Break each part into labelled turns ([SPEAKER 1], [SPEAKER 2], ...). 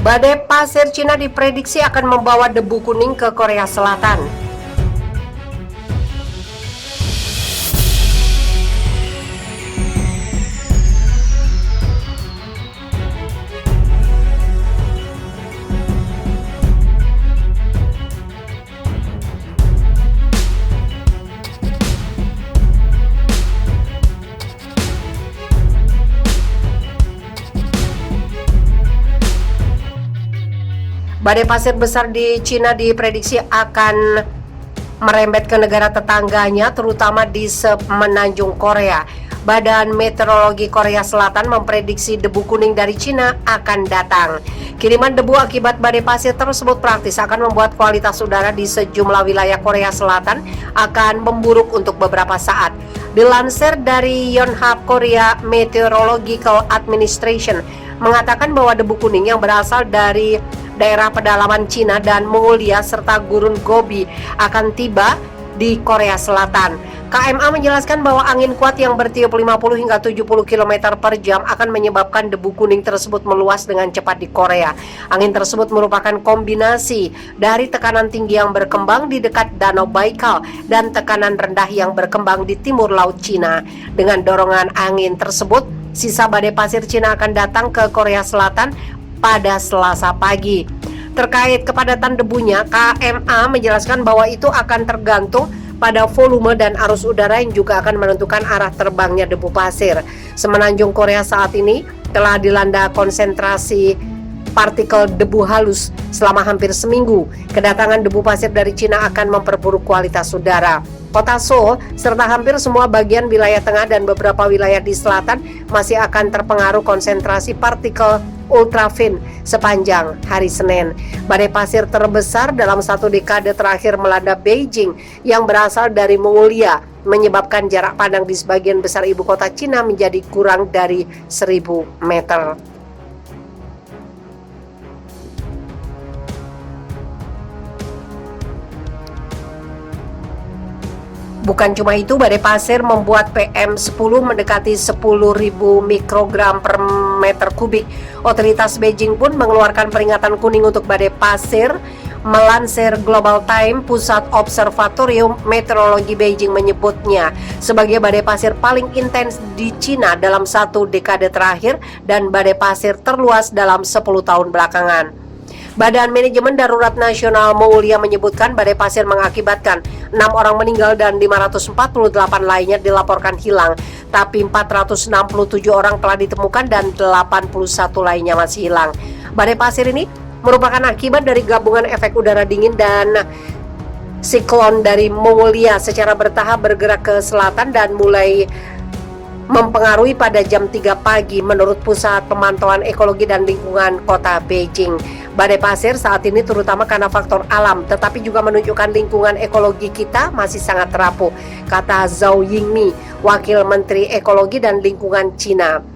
[SPEAKER 1] Badai pasir Cina diprediksi akan membawa debu kuning ke Korea Selatan. Badai pasir besar di Cina diprediksi akan merembet ke negara tetangganya, terutama di semenanjung Korea. Badan Meteorologi Korea Selatan memprediksi debu kuning dari Cina akan datang. Kiriman debu akibat badai pasir tersebut praktis akan membuat kualitas udara di sejumlah wilayah Korea Selatan akan memburuk untuk beberapa saat. Dilansir dari Yonhap Korea Meteorological Administration mengatakan bahwa debu kuning yang berasal dari daerah pedalaman Cina dan Mongolia serta gurun Gobi akan tiba di Korea Selatan. KMA menjelaskan bahwa angin kuat yang bertiup 50 hingga 70 km per jam akan menyebabkan debu kuning tersebut meluas dengan cepat di Korea. Angin tersebut merupakan kombinasi dari tekanan tinggi yang berkembang di dekat Danau Baikal dan tekanan rendah yang berkembang di timur Laut Cina. Dengan dorongan angin tersebut, sisa badai pasir Cina akan datang ke Korea Selatan pada Selasa pagi. Terkait kepadatan debunya, KMA menjelaskan bahwa itu akan tergantung pada volume dan arus udara yang juga akan menentukan arah terbangnya debu pasir. Semenanjung Korea saat ini telah dilanda konsentrasi partikel debu halus selama hampir seminggu. Kedatangan debu pasir dari Cina akan memperburuk kualitas udara. Kota Seoul serta hampir semua bagian wilayah tengah dan beberapa wilayah di selatan masih akan terpengaruh konsentrasi partikel ultrafin sepanjang hari Senin. Badai pasir terbesar dalam satu dekade terakhir melanda Beijing yang berasal dari Mongolia, menyebabkan jarak pandang di sebagian besar ibu kota Cina menjadi kurang dari 1000 meter. Bukan cuma itu, badai pasir membuat PM10 mendekati 10.000 mikrogram per meter kubik. Otoritas Beijing pun mengeluarkan peringatan kuning untuk badai pasir. Melansir Global Time, Pusat Observatorium Meteorologi Beijing menyebutnya sebagai badai pasir paling intens di Cina dalam satu dekade terakhir dan badai pasir terluas dalam 10 tahun belakangan. Badan Manajemen Darurat Nasional Mongolia menyebutkan badai pasir mengakibatkan 6 orang meninggal dan 548 lainnya dilaporkan hilang, tapi 467 orang telah ditemukan dan 81 lainnya masih hilang. Badai pasir ini merupakan akibat dari gabungan efek udara dingin dan siklon dari Mongolia secara bertahap bergerak ke selatan dan mulai mempengaruhi pada jam 3 pagi menurut Pusat Pemantauan Ekologi dan Lingkungan Kota Beijing. Badai pasir saat ini terutama karena faktor alam, tetapi juga menunjukkan lingkungan ekologi kita masih sangat rapuh, kata Zhao Yingmi, Wakil Menteri Ekologi dan Lingkungan Cina.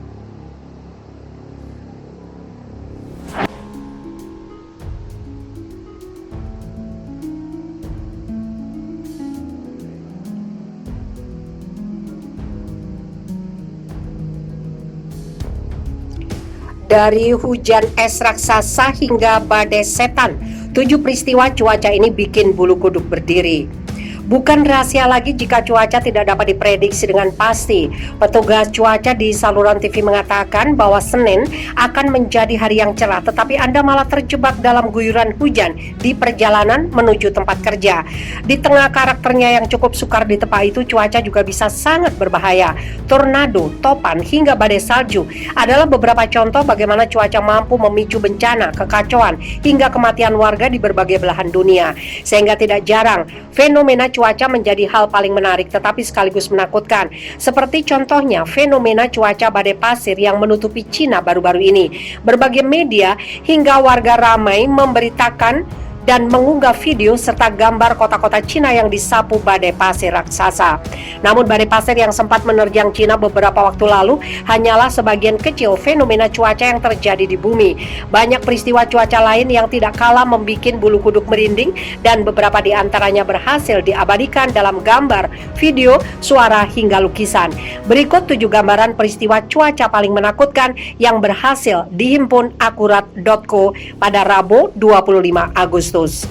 [SPEAKER 1] Dari hujan es raksasa hingga badai setan, 7 peristiwa cuaca ini bikin bulu kuduk berdiri. Bukan rahasia lagi jika cuaca tidak dapat diprediksi dengan pasti. Petugas cuaca di saluran TV mengatakan bahwa Senin akan menjadi hari yang cerah, tetapi Anda malah terjebak dalam guyuran hujan di perjalanan menuju tempat kerja. Di tengah karakternya yang cukup sukar ditebak itu, cuaca juga bisa sangat berbahaya. Tornado, topan, hingga badai salju adalah beberapa contoh bagaimana cuaca mampu memicu bencana, kekacauan, hingga kematian warga di berbagai belahan dunia. Sehingga tidak jarang, fenomena cuaca menjadi hal paling menarik tetapi sekaligus menakutkan. Seperti contohnya fenomena cuaca badai pasir yang menutupi Cina baru-baru ini. Berbagai media hingga warga ramai memberitakan dan mengunggah video serta gambar kota-kota Cina yang disapu badai pasir raksasa. Namun badai pasir yang sempat menerjang Cina beberapa waktu lalu hanyalah sebagian kecil fenomena cuaca yang terjadi di bumi. Banyak peristiwa cuaca lain yang tidak kalah membuat bulu kuduk merinding dan beberapa di antaranya berhasil diabadikan dalam gambar, video, suara hingga lukisan. Berikut 7 gambaran peristiwa cuaca paling menakutkan yang berhasil dihimpun akurat.co pada Rabu 25 Agustus.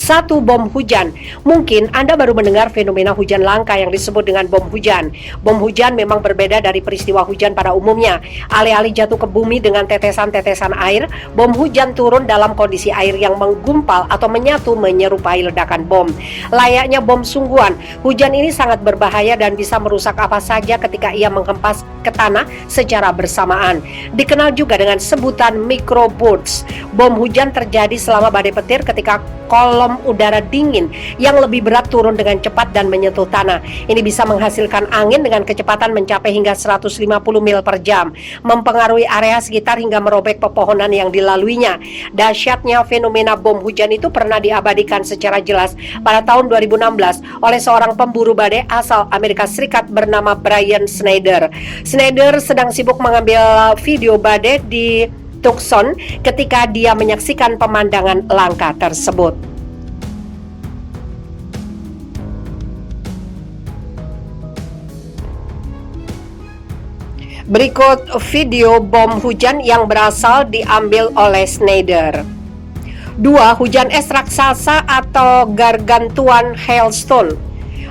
[SPEAKER 1] 1. Bom hujan. Mungkin Anda baru mendengar fenomena hujan langka yang disebut dengan bom hujan. Bom hujan memang berbeda dari peristiwa hujan pada umumnya. Alih-alih jatuh ke bumi dengan tetesan-tetesan air, bom hujan turun dalam kondisi air yang menggumpal atau menyatu menyerupai ledakan bom. Layaknya bom sungguhan, hujan ini sangat berbahaya dan bisa merusak apa saja ketika ia menghempas ke tanah secara bersamaan. Dikenal juga dengan sebutan microbursts. Bom hujan terjadi selama badai petir ketika kolom udara dingin yang lebih berat turun dengan cepat dan menyentuh tanah. Ini bisa menghasilkan angin dengan kecepatan mencapai hingga 150 mil per jam, mempengaruhi area sekitar hingga merobek pepohonan yang dilaluinya. Dahsyatnya fenomena bom hujan itu pernah diabadikan secara jelas pada tahun 2016 oleh seorang pemburu badai asal Amerika Serikat bernama Brian Schneider. Schneider sedang sibuk mengambil video badai di Tucson ketika dia menyaksikan pemandangan langka tersebut. Berikut video bom hujan yang berasal diambil oleh Schneider. 2. Hujan es raksasa atau gargantuan hailstone.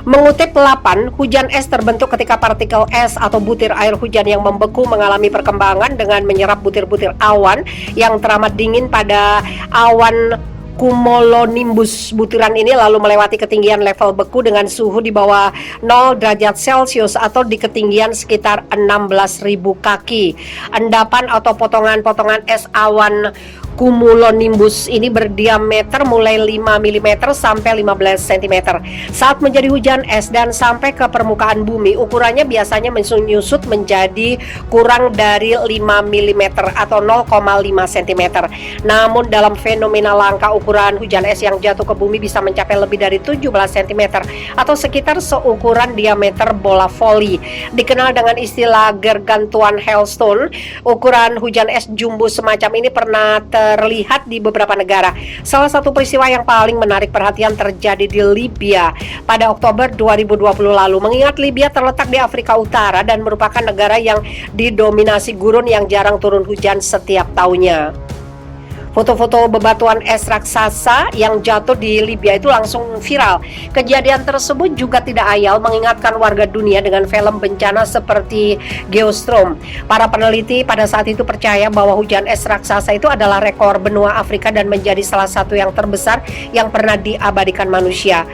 [SPEAKER 1] Mengutip 8, hujan es terbentuk ketika partikel es atau butir air hujan yang membeku mengalami perkembangan dengan menyerap butir-butir awan yang teramat dingin pada awan cumulonimbus. Butiran ini lalu melewati ketinggian level beku dengan suhu di bawah 0 derajat Celcius atau di ketinggian sekitar 16.000 kaki. Endapan atau potongan-potongan es awan cumulonimbus ini berdiameter mulai 5 mm sampai 15 cm. Saat menjadi hujan es dan sampai ke permukaan bumi, ukurannya biasanya menyusut menjadi kurang dari 5 mm atau 0,5 cm. Namun dalam fenomena langka, ukuran hujan es yang jatuh ke bumi bisa mencapai lebih dari 17 cm atau sekitar seukuran diameter bola voli. Dikenal dengan istilah gargantuan hailstone, ukuran hujan es jumbo semacam ini pernah terlihat di beberapa negara. Salah satu peristiwa yang paling menarik perhatian terjadi di Libya pada Oktober 2020 lalu. Mengingat Libya terletak di Afrika Utara dan merupakan negara yang didominasi gurun yang jarang turun hujan setiap tahunnya. Foto-foto bebatuan es raksasa yang jatuh di Libya itu langsung viral. Kejadian tersebut juga tidak ayal mengingatkan warga dunia dengan film bencana seperti Geostorm. Para peneliti pada saat itu percaya bahwa hujan es raksasa itu adalah rekor benua Afrika dan menjadi salah satu yang terbesar yang pernah diabadikan manusia.